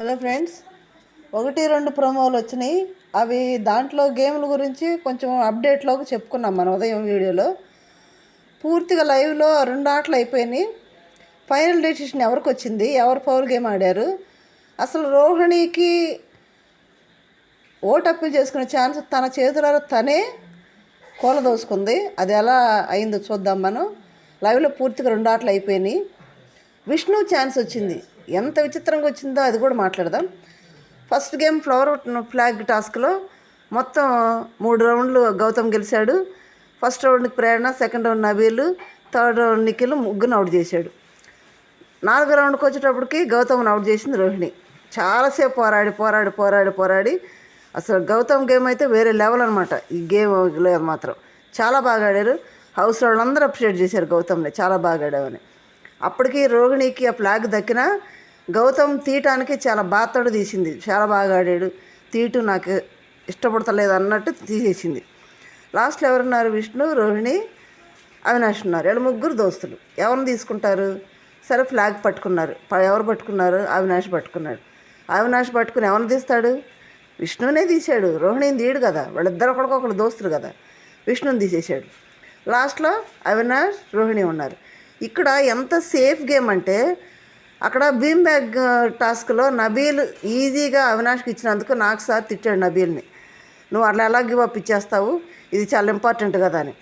Hello friends, 1-2 ప్రోమోలు వచ్చినాయి. అవి దాంట్లో గేమ్ల గురించి కొంచెం అప్డేట్లోకి చెప్పుకున్నాం మన ఉదయం వీడియోలో. పూర్తిగా లైవ్లో 2 ఆటలు అయిపోయినాయి. ఫైనల్ డెసిషన్ ఎవరికి వచ్చింది, ఎవరు పవర్ గేమ్ ఆడారు, అసలు రోహిణికి ఓటు అప్పీల్ చేసుకునే ఛాన్స్ తన చేతులలో తనే కూలదోసుకుంది. అది ఎలా అయిందో చూద్దాం మనం. లైవ్లో పూర్తిగా 2 ఆటలు అయిపోయినాయి. విష్ణు ఛాన్స్ వచ్చింది. ఎంత విచిత్రంగా వచ్చిందో అది కూడా మాట్లాడదాం. ఫస్ట్ గేమ్ ఫ్లవర్ ఫ్లాగ్ టాస్క్లో మొత్తం 3 రౌండ్లు గౌతమ్ గెలిచాడు. ఫస్ట్ రౌండ్కి Prerana, second round Nabeel, third round Nikhil, ముగ్గురిని అవుట్ చేశాడు. 4వ రౌండ్కి వచ్చేటప్పటికి గౌతమ్ని అవుట్ చేసింది రోహిణి. చాలాసేపు పోరాడి అసలు గౌతమ్ గేమ్ అయితే వేరే లెవెల్ అనమాట. ఈ గేమ్లో మాత్రం చాలా బాగా ఆడారు. హౌస్ వాళ్ళందరూ అప్రిషియేట్ చేశారు గౌతమ్ని, చాలా బాగా ఆడామని. అప్పటికి రోహిణికి ఆ ఫ్లాగ్ దక్కిన గౌతమ్ తీయటానికి చాలా బాధతోడు తీసింది. చాలా బాగా ఆడాడు, తీయటం నాకు ఇష్టపడతలేదు అన్నట్టు తీసేసింది. లాస్ట్లో ఎవరున్నారు? విష్ణు, రోహిణి, అవినాష్ ఉన్నారు. వీళ్ళు ముగ్గురు దోస్తులు. ఎవరిని తీసుకుంటారు? సరే ఫ్లాగ్ పట్టుకున్నారు. ఎవరు పట్టుకున్నారు? అవినాష్ పట్టుకున్నాడు. అవినాష్ పట్టుకుని ఎవరిని తీస్తాడు? విష్ణునే తీశాడు. రోహిణిని తీయడు కదా, వాళ్ళిద్దరు ఒకరికొకరు దోస్తులు కదా. విష్ణుని తీసేశాడు. లాస్ట్లో అవినాష్, రోహిణి ఉన్నారు. ఇక్కడ ఎంత సేఫ్ గేమ్ అంటే, అక్కడ బీమ్ బ్యాగ్ టాస్క్లో నబీల్ ఈజీగా అవినాష్కి ఇచ్చినందుకు నాకు సార్ తిట్టాడు నబీల్ని. నువ్వు అట్లా ఎలా గివ్ అప్ ఇచ్చేస్తావు, ఇది చాలా ఇంపార్టెంట్ కదా అని.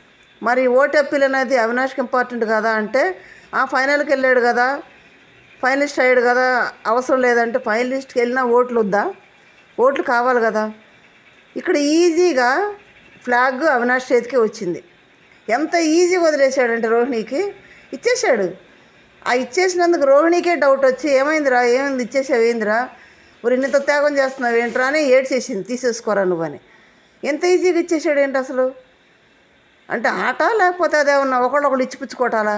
మరి ఓటు అప్పీల్ అనేది అవినాష్కి ఇంపార్టెంట్ కదా అంటే, ఫైనల్కి వెళ్ళాడు కదా, ఫైనలిస్ట్ అయ్యాడు కదా, అవసరం లేదంటే ఫైనలిస్ట్కి వెళ్ళినా ఓట్లు వద్దా? ఓట్లు కావాలి కదా. ఇక్కడ ఈజీగా ఫ్లాగ్ అవినాష్ చేతికి వచ్చింది. ఎంత ఈజీగా వదిలేశాడంటే రోహిణికి ఇచ్చేశాడు. ఆ ఇచ్చేసినందుకు రోహిణికే డౌట్ వచ్చి ఏమైంది ఇచ్చేసావు ఏందిరా, మరి ఇంత త్యాగం చేస్తున్నావు ఏంట్రా అని ఏడ్చేసింది. తీసేసుకోరా నువ్వని. ఎంత ఈజీగా ఇచ్చేసాడు ఏంటి అసలు? అంటే ఆట లేకపోతే అదేమన్నా ఒకళ్ళొకళ్ళు ఇచ్చిపుచ్చుకోవటాలా?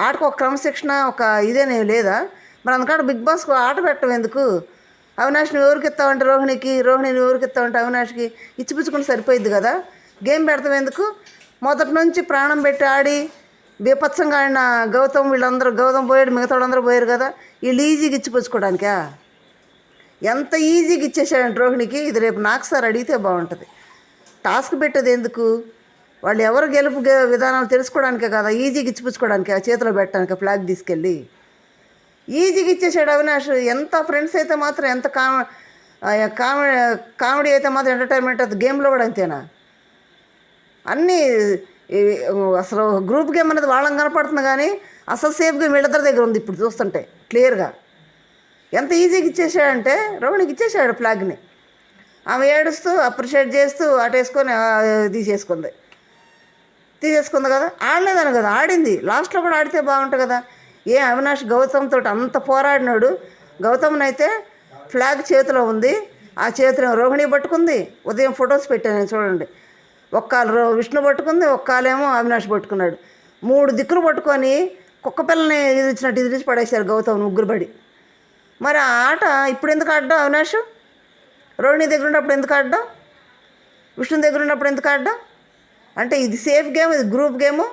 ఆటకు ఒక క్రమశిక్షణ, ఒక ఇదేనేమి లేదా? మరి అందుకని బిగ్ బాస్కు ఆట పెట్టడం ఎందుకు? అవినాష్ నువ్వు ఎవరికి ఇస్తావంటే రోహిణికి, రోహిణి నువ్వు ఎవరికి ఇస్తావంటే అవినాష్కి ఇచ్చిపుచ్చుకుని సరిపోయిద్ది కదా. గేమ్ పెడతాం ఎందుకు? మొదటి నుంచి ప్రాణం పెట్టి ఆడి బీపత్సంగా ఆడిన గౌతమ్, వీళ్ళందరూ గౌతమ్ పోయాడు, మిగతా వాళ్ళందరూ పోయారు కదా, వీళ్ళు ఈజీగా ఇచ్చిపుచ్చుకోవడానికా? ఎంత ఈజీగా ఇచ్చేసాడంటే రోహిణికి. ఇది రేపు నాకు సార్ అడిగితే బాగుంటుంది. టాస్క్ పెట్టేది ఎందుకు? వాళ్ళు ఎవరు గెలుపు విధానాలు తెలుసుకోవడానికే కదా, ఈజీగా ఇచ్చిపుచ్చుకోవడానికి, ఆ చేతిలో పెట్టడానికి ఫ్లాగ్ తీసుకెళ్ళి ఈజీగా ఇచ్చేసాడు అవినాష్. ఎంత ఫ్రెండ్స్ అయితే మాత్రం, ఎంత కామెడీ అయితే మాత్రం ఎంటర్టైన్మెంట్ అది గేమ్లో కూడా అంతేనా? అన్నీ అసలు గ్రూప్ గేమ్ అనేది వాళ్ళని కనపడుతుంది కానీ అసలు సేఫ్ గేమ్ వీళ్ళిద్దరి దగ్గర ఉంది ఇప్పుడు చూస్తుంటే క్లియర్గా. ఎంత ఈజీగా ఇచ్చేసాడంటే రోహిణికి ఇచ్చేసాడు ఫ్లాగ్ని. ఆమె ఏడుస్తూ అప్రిషియేట్ చేస్తూ అటేసుకొని తీసేసుకుంది కదా. ఆడలేదని కదా, ఆడింది. లాస్ట్లో కూడా ఆడితే బాగుంటుంది కదా. అవినాష్ గౌతమ్తో అంత పోరాడినాడు. గౌతమ్ని అయితే ఫ్లాగ్ చేతిలో ఉంది. ఆ చేతిలో రోహిణి పట్టుకుంది. ఉదయం ఫొటోస్ పెట్టాను చూడండి. ఒక్కాలు విష్ణు పట్టుకుంది, ఒక్కాలేమో అవినాష్ పట్టుకున్నాడు. 3 దిక్కులు పట్టుకొని కుక్క పిల్లని ఇచ్చినట్టు ఇదిలిచి పడేశారు గౌతమ్ ముగ్గురు పడి. మరి ఆ ఆట ఇప్పుడు ఎందుకు ఆడ్డాం? అవినాష్ రోహిణి దగ్గర ఉన్నప్పుడు ఎందుకు ఆడ్డాం? విష్ణు దగ్గర ఉన్నప్పుడు ఎందుకు ఆడ్డాం? అంటే ఇది సేఫ్ గేమ్, ఇది గ్రూప్ గేము.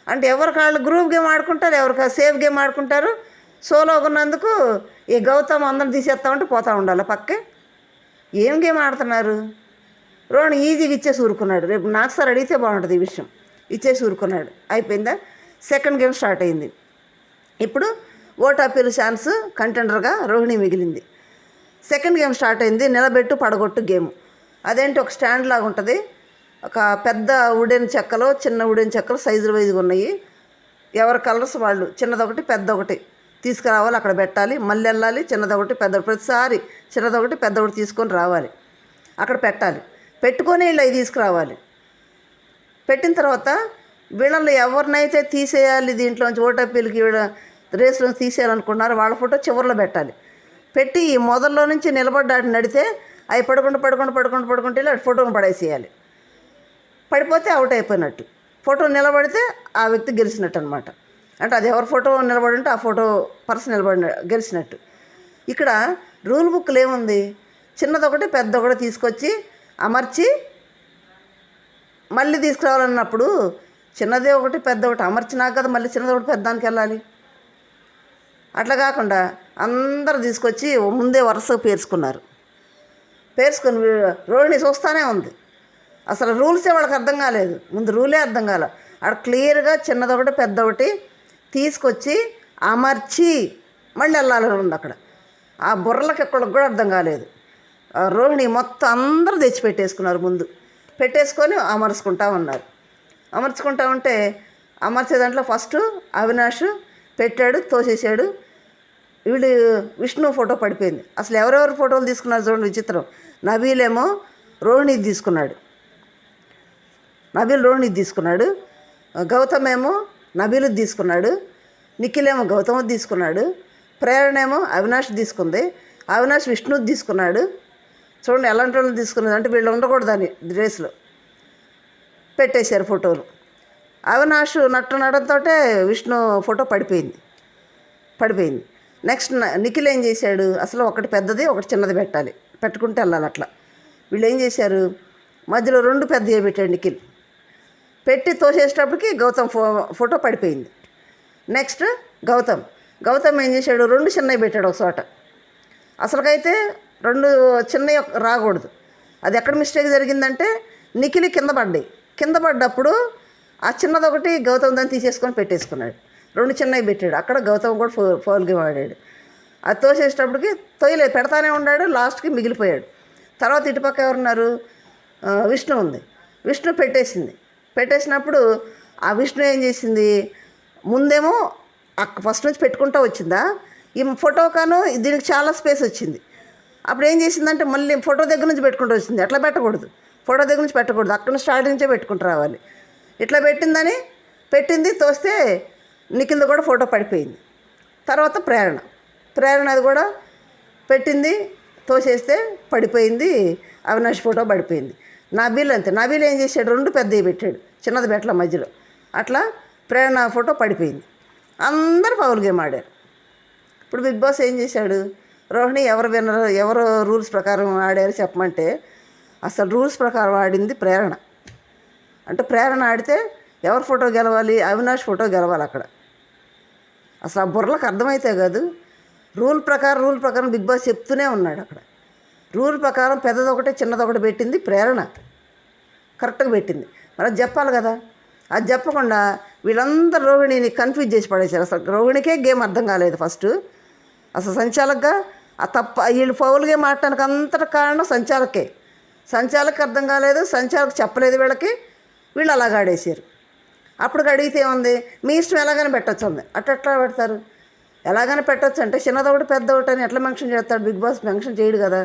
అంటే ఎవరికి వాళ్ళు గ్రూప్ గేమ్ ఆడుకుంటారు, ఎవరికి సేఫ్ గేమ్ ఆడుకుంటారు. సోలోగా ఉన్నందుకు ఈ గౌతమ్ అందరం తీసేస్తామంటే పోతూ ఉండాలి పక్కే. ఏం గేమ్ ఆడుతున్నారు? రోహిణి ఈజీగా ఇచ్చేసి ఊరుకున్నాడు. రేపు నాకు సార్ అడిగితే బాగుంటుంది ఈ విషయం. ఇచ్చేసి ఊరుకున్నాడు. అయిపోయిందా? సెకండ్ గేమ్ స్టార్ట్ అయింది. ఇప్పుడు ఓటు అప్పీల్ ఛాన్స్ కంటెండర్గా రోహిణి మిగిలింది. సెకండ్ గేమ్ స్టార్ట్ అయింది. నిలబెట్టు పడగొట్టు గేమ్. అదేంటి, ఒక స్టాండ్ లాగా ఉంటుంది. ఒక పెద్ద వుడెన్ చెక్కలు, చిన్న వుడెన్ చెక్కలు సైజులు వైజ్గా ఉన్నాయి. ఎవరి కలర్స్ వాళ్ళు, చిన్నదొకటి పెద్దొకటి తీసుకురావాలి, అక్కడ పెట్టాలి, మళ్ళీ వెళ్ళాలి, చిన్నదొకటి పెద్దొకటి, ప్రతిసారి చిన్నదొకటి పెద్దొకటి తీసుకొని రావాలి, అక్కడ పెట్టాలి. పెట్టుకొని ఇలా తీసుకురావాలి. పెట్టిన తర్వాత వీళ్ళని ఎవరినైతే తీసేయాలి దీంట్లోంచి ఓటు అప్పీల్కి రేస్లో తీసేయాలనుకుంటున్నారో వాళ్ళ ఫోటో చివరిలో పెట్టాలి. పెట్టి ఈ మొదల్లో నుంచి నిలబడ్డాడు నడితే అవి పడుకుంటూ ఇలా ఫోటోను పడేసేయాలి. పడిపోతే అవుట్ అయిపోయినట్టు. ఫోటో నిలబడితే ఆ వ్యక్తి గెలిచినట్టు అనమాట. అంటే అది ఎవరి ఫోటో నిలబడి ఉంటే ఆ ఫోటో పర్సన్ గెలిచినట్టు. ఇక్కడ రూల్ బుక్లో ఏముంది? చిన్నదొకటి పెద్దొకటి తీసుకొచ్చి అమర్చి మళ్ళీ తీసుకురావాలన్నప్పుడు చిన్నదే ఒకటి పెద్ద ఒకటి అమర్చినాక కదా మళ్ళీ చిన్నది ఒకటి పెద్దానికి వెళ్ళాలి. అట్లా కాకుండా అందరు తీసుకొచ్చి ముందే వరుసగా పేర్చుకొని రోహిణి చూస్తూనే ఉంది. అసలు రూల్సే వాళ్ళకి అర్థం కాలేదు, ముందు రూలే అర్థం కాలే. అక్కడ క్లియర్గా చిన్నదొకటి పెద్దొకటి తీసుకొచ్చి అమర్చి మళ్ళీ వెళ్ళాలని ఉంది అక్కడ. ఆ బుర్రలకి ఎక్కడికి కూడా అర్థం కాలేదు. రోహిణి మొత్తం అందరూ తెచ్చి పెట్టేసుకున్నారు, ముందు పెట్టేసుకొని అమర్చుకుంటా ఉంటే అమర్చే దాంట్లో ఫస్ట్ అవినాష్ పెట్టాడు, తోసేసాడు. వీళ్ళు విష్ణు ఫోటో పడిపోయింది. అసలు ఎవరెవరు ఫోటోలు తీసుకున్నారు చూడండి విచిత్రం. నబీల్ రోహిణిది తీసుకున్నాడు, గౌతమ్ ఏమో నబీలు తీసుకున్నాడు, నిఖిల్ ఏమో గౌతమ్ తీసుకున్నాడు, ప్రేరణ ఏమో అవినాష్ తీసుకుంది, అవినాష్ విష్ణుది తీసుకున్నాడు. చూడండి ఎలాంటి వాళ్ళు తీసుకున్నది అంటే వీళ్ళు ఉండకూడదని డ్రెస్లో పెట్టేశారు ఫోటోలు. అవినాష్ నడంతో విష్ణు ఫోటో పడిపోయింది. నెక్స్ట్ నిఖిల్ ఏం చేశాడు, అసలు ఒకటి పెద్దది ఒకటి చిన్నది పెట్టుకుంటే వెళ్ళాలి అట్లా. వీళ్ళు ఏం చేశారు, మధ్యలో 2 పెద్దవి పెట్టాడు నిఖిల్. పెట్టి తోసేసేటప్పటికి గౌతమ్ ఫోటో పడిపోయింది. నెక్స్ట్ గౌతమ్ ఏం చేశాడు, 2 చిన్నవి పెట్టాడు ఒక చోట. అసలుకైతే 2 చిన్నవి రాకూడదు. అది ఎక్కడ మిస్టేక్ జరిగిందంటే నిఖిల్ కింద పడ్డప్పుడు ఆ చిన్నదొకటి గౌతమ్ దాన్ని తీసేసుకొని పెట్టేసుకున్నాడు. 2 చిన్నవి పెట్టాడు. అక్కడ గౌతమ్ కూడా ఫౌల్ గేమ్ ఆడాడు. అది తోసేసేటప్పటికి పెడతానే ఉన్నాడు, లాస్ట్కి మిగిలిపోయాడు. తర్వాత ఇటుపక్క ఎవరున్నారు, విష్ణు ఉంది. విష్ణు పెట్టేసినప్పుడు ఆ విష్ణు ఏం చేసింది, ముందేమో ఫస్ట్ నుంచి పెట్టుకుంటూ వచ్చిందా, ఈ ఫోటో దీనికి చాలా స్పేస్ వచ్చింది. అప్పుడు ఏం చేసిందంటే మళ్ళీ ఫోటో దగ్గర నుంచి పెట్టుకుంటూ వచ్చింది. అట్లా పెట్టకూడదు, ఫోటో దగ్గర నుంచి పెట్టకూడదు, అక్కడ నుంచి స్టార్టింగ్ నుంచే పెట్టుకుంటూ రావాలి. ఇట్లా పెట్టింది తోస్తే నిఖిల్ది కూడా ఫోటో పడిపోయింది. తర్వాత ప్రేరణ అది కూడా పెట్టింది, తోసేస్తే పడిపోయింది, అవినాష్ ఫోటో పడిపోయింది. నబీల్ అంతే, నబీల్ ఏం చేశాడు, 2 పెద్దవి పెట్టాడు, చిన్నది పెట్టల మధ్యలో. అట్లా ప్రేరణ ఫోటో పడిపోయింది. అందరూ ఫౌల్ గేమ్ ఆడారు. ఇప్పుడు బిగ్ బాస్ ఏం చేశాడు, రోహిణి ఎవరు రూల్స్ ప్రకారం ఆడారు చెప్పమంటే అసలు రూల్స్ ప్రకారం ఆడింది ప్రేరణ. అంటే ప్రేరణ ఆడితే ఎవరి ఫోటో గెలవాలి, అవినాష్ ఫోటో గెలవాలి అక్కడ. అసలు ఆ బుర్రలకు అర్థమైతే కాదు. రూల్ ప్రకారం బిగ్ బాస్ చెప్తూనే ఉన్నాడు అక్కడ. రూల్ ప్రకారం పెద్దదొకటి చిన్నదొకటి పెట్టింది ప్రేరణ, కరెక్ట్గా పెట్టింది. మరి అది చెప్పాలి కదా. అది చెప్పకుండా వీళ్ళందరూ రోహిణిని కన్ఫ్యూజ్ చేసి పడేశారు. అసలు రోహిణికే గేమ్ అర్థం కాలేదు ఫస్ట్. అసలు సంచాలకుగా వీళ్ళు ఫౌల్ గేమ్ ఆడటానికి అంతటి కారణం సంచాలకి అర్థం కాలేదు, సంచాలకు చెప్పలేదు వీళ్ళు అలాగ ఆడేసారు. అప్పుడు అడిగితే ఏముంది, మీ ఇష్టం ఎలాగైనా పెట్టచ్చు ఉంది. అట్లా పెడతారు, ఎలాగైనా పెట్టచ్చు అంటే చిన్నదొకటి పెద్దొకటి అని ఎట్లా మెన్షన్ చేస్తాడు బిగ్ బాస్? మెన్షన్ చేయడు కదా.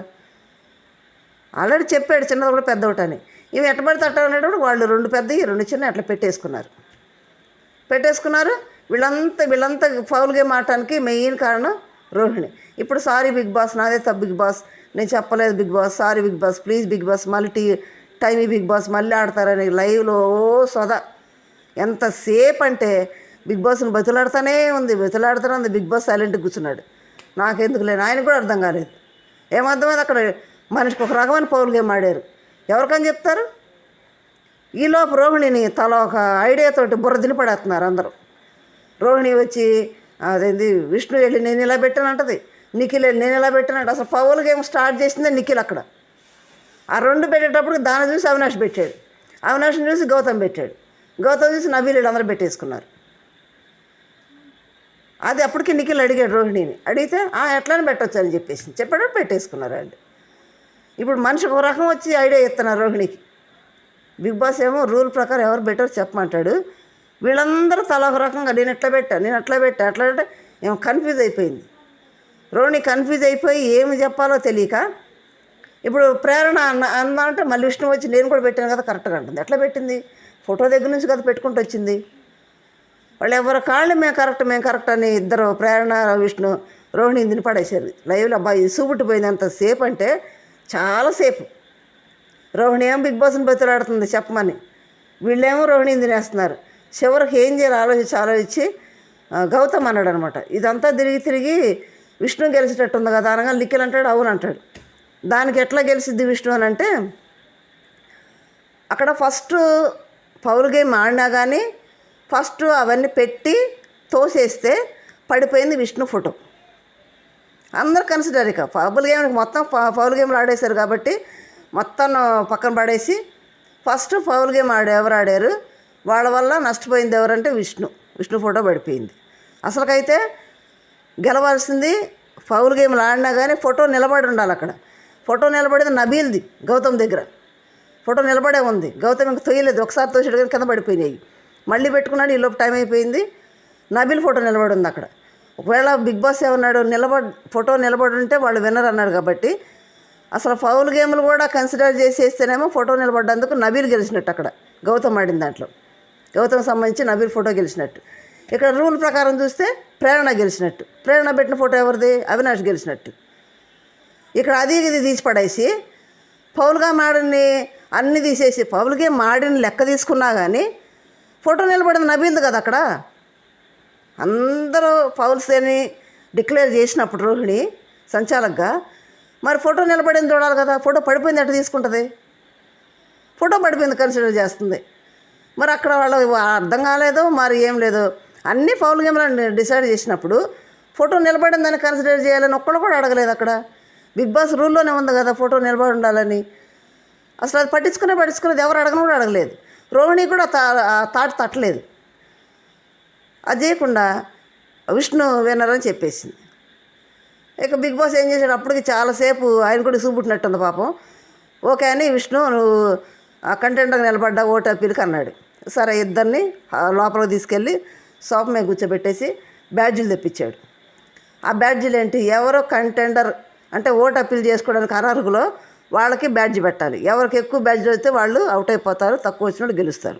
ఆల్రెడీ చెప్పాడు చిన్నదొకటి పెద్దొకటి అని. ఇవి ఎట్ట పడితే అట్ట అనేటప్పుడు వాళ్ళు 2 పెద్దవి 2 చిన్న అట్లా పెట్టేసుకున్నారు. వీళ్ళంతా ఫౌల్ గేమ్ ఆడటానికి మెయిన్ కారణం రోహిణి. ఇప్పుడు సారీ బిగ్ బాస్, నాదే తప్పు బిగ్ బాస్, నేను చెప్పలేదు Big Boss, sorry Big Boss, please Big Boss, మళ్ళీ టైమీ బిగ్ బాస్ మళ్ళీ ఆడతారని లైవ్లో సోదా. ఎంతసేపు అంటే బిగ్ బాస్ని బతులాడుతూనే ఉంది. బిగ్ బాస్ సైలెంట్గా కూర్చున్నాడు. నాకెందుకు లేని ఆయనకు కూడా అర్థం కాలేదు. ఏమర్థమైంది, అక్కడ మనిషికి ఒక రకమైన ఫౌల్ గేమ్ ఆడారు. ఎవరికని చెప్తారు? ఈలోపు రోహిణిని తల ఒక ఐడియాతోటి బుర్ర దినిపడేస్తున్నారు అందరూ. రోహిణి వచ్చి అదేంది విష్ణు వెళ్ళి నేను ఇలా పెట్టానంటది, నిఖిల్ వెళ్ళి నేను ఇలా పెట్టానంట. అసలు ఫౌల్ గేమ్ స్టార్ట్ చేసిందే నిఖిల్ అక్కడ. ఆ 2 పెట్టేటప్పుడు దాన్ని చూసి అవినాష్ పెట్టాడు, అవినాష్ని చూసి గౌతమ్ చూసి నబీల్ అందరూ పెట్టేసుకున్నారు. అది అప్పటికి నిఖిల్ అడిగాడు రోహిణిని, అడిగితే ఎట్లానే పెట్టవచ్చు అని చెప్పాడు, పెట్టేసుకున్నారు వాళ్ళు. ఇప్పుడు మనిషికి ఒక రకం వచ్చి ఐడియా ఇస్తున్నారు రోహిణికి. బిగ్ బాస్ ఏమో రూల్ ప్రకారం ఎవరు బెటర్ చెప్పమంటాడు. వీళ్ళందరూ తల ఒక రకంగా నేను అట్లా పెట్టా ఏమో కన్ఫ్యూజ్ అయిపోయింది. రోహిణి కన్ఫ్యూజ్ అయిపోయి ఏమి చెప్పాలో తెలియక ఇప్పుడు ప్రేరణ అంటే మళ్ళీ విష్ణు వచ్చి నేను కూడా పెట్టాను కదా కరెక్ట్గా అంటుంది. ఎట్లా పెట్టింది? ఫోటో దగ్గర నుంచి కదా పెట్టుకుంటూ వచ్చింది. వాళ్ళు ఎవరి కాళ్ళు మేము కరెక్ట్ అని ఇద్దరు ప్రేరణ విష్ణు రోహిణిని తినిపడేశారు లైవ్లో. అబ్బాయి సూపుట్టిపోయింది ఎంతసేపు అంటే చాలాసేపు. రోహిణి ఏమో బిగ్ బాస్ని బతులాడుతుంది చెప్పమని, వీళ్ళేమో రోహిణిని తినేస్తున్నారు. చివరికి ఏం చేయాలి ఆలోచించి గౌతమ్ అన్నాడు అనమాట. ఇదంతా తిరిగి విష్ణు గెలిచేటట్టుంది కదా అనగా నిఖిల్ అంటాడు అవును అంటాడు. దానికి ఎట్లా గెలిచిద్ది విష్ణు అని అంటే అక్కడ ఫస్ట్ ఫౌల్ గేమ్ ఆడినా కానీ ఫస్ట్ అవన్నీ పెట్టి తోసేస్తే పడిపోయింది విష్ణు ఫోటో. అందరు కన్సిడర్ ఇక పౌల్ గేమ్ మొత్తం పౌల్ గేమ్లు ఆడేశారు కాబట్టి మొత్తం పక్కన పడేసి ఫస్ట్ పౌల్ గేమ్ ఎవరు ఆడారు వాళ్ళ వల్ల నష్టపోయింది ఎవరంటే విష్ణు ఫోటో పడిపోయింది. అసలుకైతే గెలవాల్సింది పౌల్ గేమ్లు ఆడినా కానీ ఫోటో నిలబడి ఉండాలి. అక్కడ ఫోటో నిలబడేది నబీల్ది గౌతమ్ దగ్గర ఫోటో నిలబడే ఉంది. గౌతమ్ ఇంకా తొయ్యలేదు, ఒకసారి తోసాడు కానీ కింద పడిపోయినాయి. మళ్ళీ పెట్టుకున్నాడు, ఈలోపు టైం అయిపోయింది. నబీల్ ఫోటో నిలబడి ఉంది అక్కడ. ఒకవేళ బిగ్ బాస్ ఏమన్నాడు, ఫోటో నిలబడి ఉంటే వాళ్ళు విన్నర్ అన్నాడు కాబట్టి అసలు ఫౌల్ గేమ్లు కూడా కన్సిడర్ చేసేస్తేనేమో ఫోటో నిలబడ్డందుకు నబీల్ గెలిచినట్టు. అక్కడ గౌతమ్ ఆడిన దాంట్లో గౌతమ్ సంబంధించి నబీల్ ఫోటో గెలిచినట్టు. ఇక్కడ రూల్ ప్రకారం చూస్తే ప్రేరణ గెలిచినట్టు. ప్రేరణ పెట్టిన ఫోటో ఎవరిది? అవినాష్ గెలిచినట్టు. ఇక్కడ అది ఇది తీసి పడేసి పౌల్ గేమ్ ఆడిని అన్నీ తీసేసి పౌల్ గేమ్ ఆడిని లెక్క తీసుకున్నా కానీ ఫోటో నిలబడింది నబీల్ది కదా. అక్కడ అందరూ ఫౌల్స్ అని డిక్లేర్ చేసినప్పుడు రోహిణి సంచాలకుగా మరి ఫోటో నిలబడింది చూడాలి కదా. ఫోటో పడిపోయింది ఎట్లా తీసుకుంటుంది? ఫోటో పడిపోయింది కన్సిడర్ చేస్తుంది. మరి అక్కడ వాళ్ళు అర్థం కాలేదు, మరి ఏం లేదు. అన్నీ ఫౌల్ గేమ్లు డిసైడ్ చేసినప్పుడు ఫోటో నిలబడిందని కన్సిడర్ చేయాలని ఒక్కడు కూడా అడగలేదు. అక్కడ బిగ్ బాస్ రూల్లోనే ఉంది కదా ఫోటో నిలబడి ఉండాలని. అసలు అది పట్టించుకునేది ఎవరు అడగను కూడా అడగలేదు. రోహిణి కూడా తాటి తట్టలేదు. అది చేయకుండా విష్ణు విన్నర్ అని చెప్పేసింది. ఇక బిగ్ బాస్ ఏం చేశాడు, అప్పటికి చాలాసేపు ఆయన కూడా చూపుట్టినట్టుంది పాపం. ఓకే అని విష్ణు నువ్వు కంటెంట్గా నిలబడ్డా ఓటు అప్పీల్కి అన్నాడు. సరే ఇద్దరిని లోపలికి తీసుకెళ్ళి సోఫా మీద కూర్చోబెట్టేసి బ్యాడ్జీలు తెప్పించాడు. ఆ బ్యాడ్జీలు ఏంటి, ఎవరో కంటెండర్ అంటే ఓటు అప్పీల్ చేసుకోవడానికి అనర్హులో వాళ్ళకి బ్యాడ్జీ పెట్టాలి. ఎవరికి ఎక్కువ బ్యాడ్జీలు వస్తే వాళ్ళు అవుట్ అయిపోతారు, తక్కువ వచ్చినట్టు గెలుస్తారు.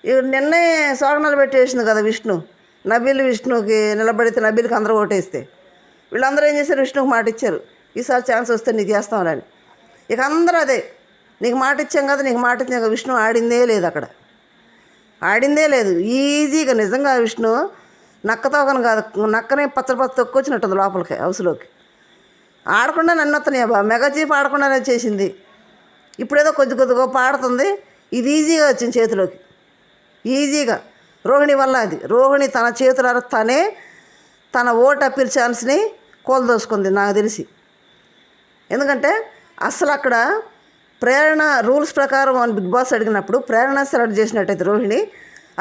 ఇవి నిన్నే సోగనాలు పెట్టేసింది కదా విష్ణుకి నిలబడితే నబీల్కి అందరూ ఓటేస్తే వీళ్ళందరూ ఏం చేశారు, విష్ణుకి మాట ఇచ్చారు, ఈసారి ఛాన్స్ వస్తే నీకు వేస్తామని. ఇక అందరూ అదే, నీకు మాట ఇచ్చాం కదా, నీకు మాట ఇచ్చాం కదా. విష్ణు ఆడిందే లేదు, అక్కడ ఆడిందే లేదు. ఈజీగా నిజంగా విష్ణు నక్కతోకను కాదు, నక్కనే పచ్చ తొక్కొచ్చినట్టుంది లోపలికి హౌస్లోకి. ఆడకుండా నన్ను వస్తున్నాయి మెగా చీఫ్ ఆడకుండానే చేసింది. ఇప్పుడేదో కొద్ది గొప్ప ఆడుతుంది. ఇది ఈజీగా వచ్చింది చేతిలోకి, ఈజీగా రోహిణి వల్ల. అది రోహిణి తన చేతుల తనే తన ఓటు అప్పీల్ ఛాన్స్ని కోల్దోసుకుంది నాకు తెలిసి. ఎందుకంటే అసలు అక్కడ ప్రేరణ రూల్స్ ప్రకారం అని బిగ్ బాస్ అడిగినప్పుడు ప్రేరణ సెలెక్ట్ చేసినట్టయితే రోహిణి,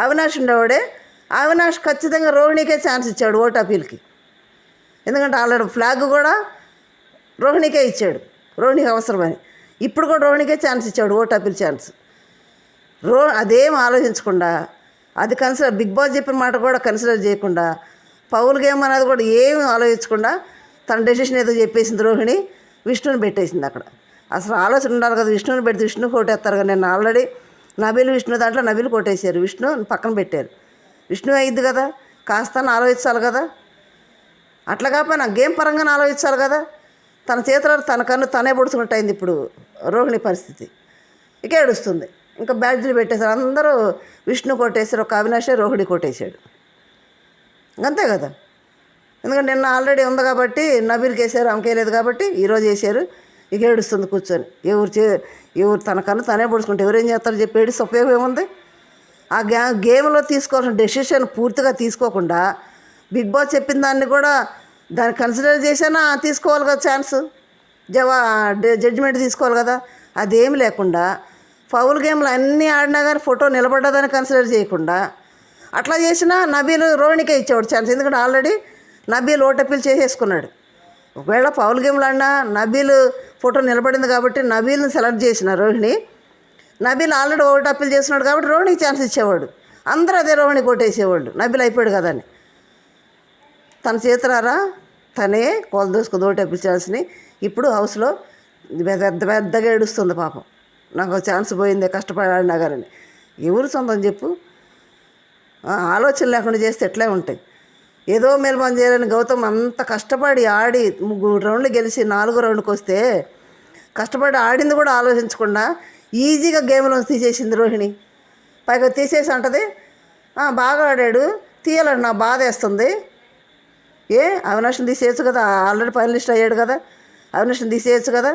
అవినాష్ ఉండేవాడే. అవినాష్ ఖచ్చితంగా రోహిణికే ఛాన్స్ ఇచ్చాడు ఓటు అప్పీల్కి. ఎందుకంటే ఆల్రెడీ ఫ్లాగ్ కూడా రోహిణికే ఇచ్చాడు, రోహిణికి అవసరమని. ఇప్పుడు కూడా రోహిణికే ఛాన్స్ ఇచ్చాడు ఓటు అప్పీల్ ఛాన్స్. అదేం ఆలోచించకుండా, అది బిగ్ బాస్ చెప్పిన మాట కూడా కన్సిడర్ చేయకుండా, పౌల్ గేమ్ అనేది కూడా ఏమి ఆలోచించకుండా తన డెసిషన్ ఏదో చెప్పేసింది రోహిణి. విష్ణుని పెట్టేసింది అక్కడ. అసలు ఆలోచన ఉండాలి కదా, విష్ణుని పెడితే విష్ణు కొట్టేస్తారు కదా. నేను ఆల్రెడీ నబీల్ విష్ణు దాంట్లో నబీల్ కొట్టేశారు, విష్ణు పక్కన పెట్టారు. విష్ణు అయ్యిద్ది కదా, కాస్త ఆలోచించాలి కదా. అట్లా కాకపోయినా గేమ్ పరంగానే ఆలోచించాలి కదా. తన చేతిలో తన కన్ను తనే పొడుచుకున్నట్టు అయింది ఇప్పుడు రోహిణి పరిస్థితి. ఇక ఏడుస్తుంది. ఇంకా బ్యాడ్జీలు పెట్టేశారు, అందరూ విష్ణు కొట్టేశారు, ఒక అవినాషే రోహిణి కొట్టేశాడు. అంతే కదా. ఎందుకంటే నిన్న ఆల్రెడీ ఉంది కాబట్టి నబీల్కి వేసారు, ఆమెకి వేయలేదు కాబట్టి ఈరోజు వేసారు. ఇక ఏడుస్తుంది కూర్చొని. ఎవరు తన కన్ను తనే పొడుచుకుంటే ఎవరేం చేస్తారో చెప్పి ఏడిస్తే ఉపయోగం ఏముంది? ఆ గేమ్లో తీసుకోవాల్సిన డెసిషన్ పూర్తిగా తీసుకోకుండా బిగ్ బాస్ చెప్పిన దాన్ని కూడా దాన్ని కన్సిడర్ చేసినా తీసుకోవాలి కదా ఛాన్స్, జడ్జిమెంట్ తీసుకోవాలి కదా. అదేమి లేకుండా ఫౌల్ గేమ్లు అన్నీ ఆడినా కానీ ఫోటో నిలబడ్డదని కన్సిడర్ చేయకుండా అట్లా చేసినా నబీల్ రోహిణికే ఇచ్చేవాడు ఛాన్స్. ఎందుకంటే ఆల్రెడీ నబీల్ ఓటు అప్పీల్ చేసేసుకున్నాడు. ఒకవేళ ఫౌల్ గేమ్లు ఆడినా నబీల్ ఫోటో నిలబడింది కాబట్టి నబీల్ని సెలెక్ట్ చేసిన Rohini. Nabeel already vote appeal చేస్తున్నాడు కాబట్టి రోహిణికి ఛాన్స్ ఇచ్చేవాడు. అందరూ అదే రోహిణి కొట్టేసేవాళ్ళు, నబీల్ అయిపోయాడు కదా అని. తన చేతులారా తనే కోల్దోసుకుంది ఓటు అప్పీల్ ఛాన్స్ని. ఇప్పుడు హౌస్లో పెద్దగా ఏడుస్తుంది పాపం. నాకు ఛాన్స్ పోయిందే కష్టపడి ఆడినా కానీ. ఎవరు సొంతం చెప్పు? ఆలోచన లేకుండా చేస్తే ఎట్లే ఉంటాయి. ఏదో మేల్పని చేయాలని గౌతమ్ అంత కష్టపడి ఆడి 3 రౌండ్లు గెలిచి 4వ రౌండ్కి వస్తే కష్టపడి ఆడింది కూడా ఆలోచించకుండా ఈజీగా గేమ్లో తీసేసింది రోహిణి. పైగా తీసేసి అంటది బాగా ఆడాడు, తీయాలని నా బాధ వేస్తుంది. అవినాష్ని తీసేయచ్చు కదా, ఆల్రెడీ ఫైనలిస్ట్ అయ్యాడు కదా, అవినాష్ని తీసేయచ్చు కదా,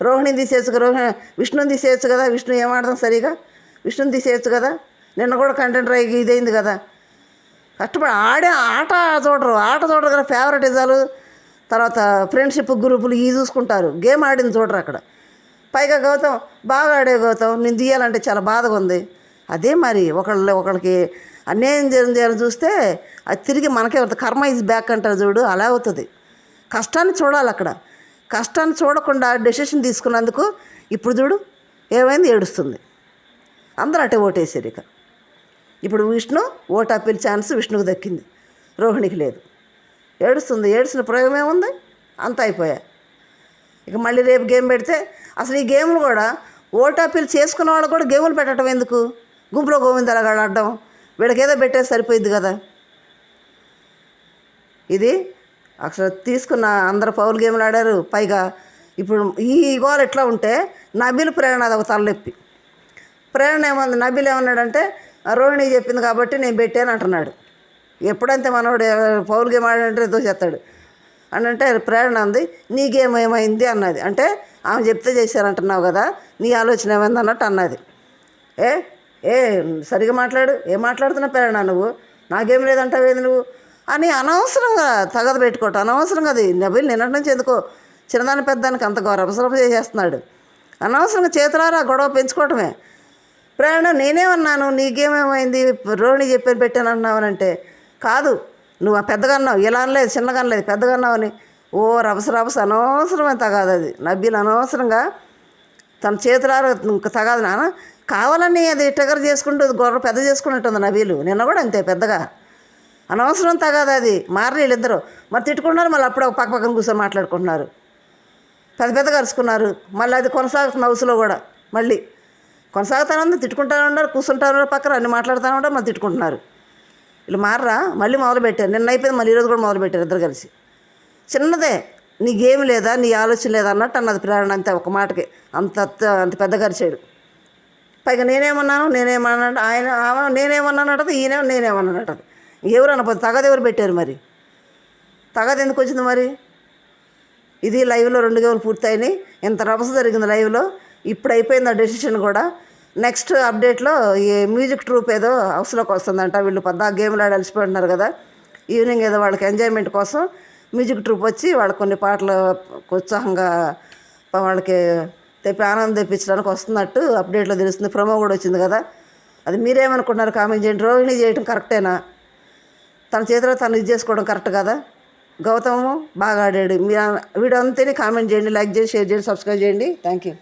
రోహిణిని తీసేయచ్చు కదా, విష్ణుని తీసేయచ్చు కదా. విష్ణు ఏం ఆడదాం సరిగా, విష్ణుని తీసేయచ్చు కదా. నిన్న కూడా కంటెంట్ ఇదైంది కదా. కష్టపడి ఆడే ఆట చూడరు కదా, ఫేవరెటిజాలు, తర్వాత ఫ్రెండ్షిప్ గ్రూపులు ఇవి చూసుకుంటారు, గేమ్ ఆడింది చూడరు అక్కడ. పైగా గౌతమ్ బాగా ఆడే గౌతమ్, నేను తీయాలంటే చాలా బాధగా ఉంది. అదే మరి ఒకళ్ళకి అన్యాయం చేయాలని చూస్తే అది తిరిగి మనకే అవుతుంది. కర్మ ఈజ్ బ్యాక్ అంటారు చూడు, అలా అవుతుంది. కష్టాన్ని చూడాలి అక్కడ. కష్టాన్ని చూడకుండా డెసిషన్ తీసుకున్నందుకు ఇప్పుడు చూడు ఏమైంది, ఏడుస్తుంది. అందరూ అటే ఓటేసారు. ఇక ఇప్పుడు విష్ణు ఓటు అప్పీల్ ఛాన్స్ విష్ణుకు దక్కింది, రోహిణికి లేదు. ఏడుస్తుంది. ఏడుస్తున్న ప్రయోగం ఏముంది, అంతా అయిపోయా. ఇక మళ్ళీ రేపు గేమ్ పెడితే అసలు ఈ గేమ్లు కూడా ఓటు అప్పీల్ చేసుకున్న వాళ్ళు కూడా గేములు పెట్టడం ఎందుకు, గుంపులో గోవిందలాగా ఆడడం, వీళ్ళకి ఏదో పెట్టేసి సరిపోయింది కదా. ఇది అసలు తీసుకున్న అందరు పౌలు గేమ్లు ఆడారు. పైగా ఇప్పుడు ఈ గోల్ ఎట్లా ఉంటే నబీల్ ప్రేరణ అది ఒక తలనొప్పి. ప్రేరణ ఏమంది, నబీల్ ఏమన్నాడంటే రోహిణి చెప్పింది కాబట్టి నేను పెట్టాను అంటున్నాడు. ఎప్పుడంతే మనోడు పౌలు గేమ్ ఆడంటే ఏదో చేస్తాడు అంటే ప్రేరణ అంది నీ గేమ్ ఏమైంది అన్నది. అంటే ఆమె చెప్తే చేశారంటున్నావు కదా, నీ ఆలోచన ఏమైంది అన్నట్టు అన్నది. ఏ ఏ సరిగా మాట్లాడు, ఏం మాట్లాడుతున్నావు ప్రేరణ, నువ్వు నాకేం లేదంటావేది నువ్వు అని అనవసరంగా తగదు పెట్టుకోవటం. అనవసరంగా అది నబీల్ నిన్నటి నుంచి ఎందుకో చిన్నదాని పెద్దానికి అంత గౌరవసరం చేసేస్తున్నాడు. అనవసరంగా చేతులారా గొడవ పెంచుకోవటమే. ప్రేరణ నేనేమన్నాను, నీకేమేమైంది, రోహిణి చెప్పాను పెట్టాను అన్నావనంటే కాదు, నువ్వు పెద్దగా అన్నావు, ఇలా అనలేదు, చిన్నగా అనలేదు, పెద్దగా అన్నావని ఓ రభస అనవసరమైన తగాదు అది. నబీల్ అనవసరంగా తన చేతులారా తగాదు నాన్న కావాలని అది ట్రిగర్ చేసుకుంటూ గొర్రె పెద్ద చేసుకున్నట్టుంది నబీలు. నిన్న కూడా అంతే పెద్దగా అనవసరం తగాదు అది. మారలే వీళ్ళిద్దరూ మరి తిట్టుకుంటున్నారు, మళ్ళీ అప్పుడే పక్క పక్కన కూర్చొని మాట్లాడుకుంటున్నారు, పెద్దగా అరుచుకున్నారు. మళ్ళీ అది కొనసాగుతుంది హౌస్లో కూడా, మళ్ళీ కొనసాగుతానే ఉంది. తిట్టుకుంటానే ఉన్నారు, కూర్చుంటారు పక్కన, అన్ని మాట్లాడుతూనే ఉంటారు, మళ్ళీ తిట్టుకుంటున్నారు. వీళ్ళు మారరా, మళ్ళీ మొదలుపెట్టారు. నిన్న అయిపోయింది, మళ్ళీ ఈరోజు కూడా మొదలుపెట్టారు ఇద్దరు కలిసి. చిన్నదే, నీకేమి లేదా, నీ ఆలోచన లేదా అన్నట్టు అన్నది ప్రేరణ. అంతే ఒక మాటకి అంత పెద్దగా అరిచాడు. పైగా నేనేమన్నాను ఆయన నేనేమన్నానటది, ఈయన నేనేమన్నానటది. ఎవరు అనపోతే తగదు ఎవరు పెట్టారు మరి, తగదు ఎందుకు వచ్చింది మరి. ఇది లైవ్లో 2 గేమ్లు పూర్తయినాయి, ఇంత రభస జరిగింది లైవ్లో. ఇప్పుడు అయిపోయింది ఆ డెసిషన్ కూడా. నెక్స్ట్ అప్డేట్లో ఈ మ్యూజిక్ ట్రూప్ ఏదో హౌస్లోకి వస్తుందంట. వీళ్ళు గేమ్లు ఆడి అలసిపోతున్నారు కదా, ఈవినింగ్ ఏదో వాళ్ళకి ఎంజాయ్మెంట్ కోసం మ్యూజిక్ ట్రూప్ వచ్చి వాళ్ళకి కొన్ని పాటలు ఉత్సాహంగా వాళ్ళకి ఆనందం తెప్పించడానికి వస్తున్నట్టు అప్డేట్లో తెలుస్తుంది. ప్రోమో కూడా వచ్చింది కదా. అది మీరేమనుకుంటున్నారు కామెంట్ చేయండి. రోహిణి చేయడం కరెక్టేనా, తన చేతిలో తను ఇది చేసుకోవడం కరెక్ట్ కదా. గౌతము బాగా ఆడాడు. మీరు వీడియో అంతేనే కామెంట్ చేయండి, లైక్ చేయండి, షేర్ చేయండి, సబ్స్క్రైబ్ చేయండి. Thank you.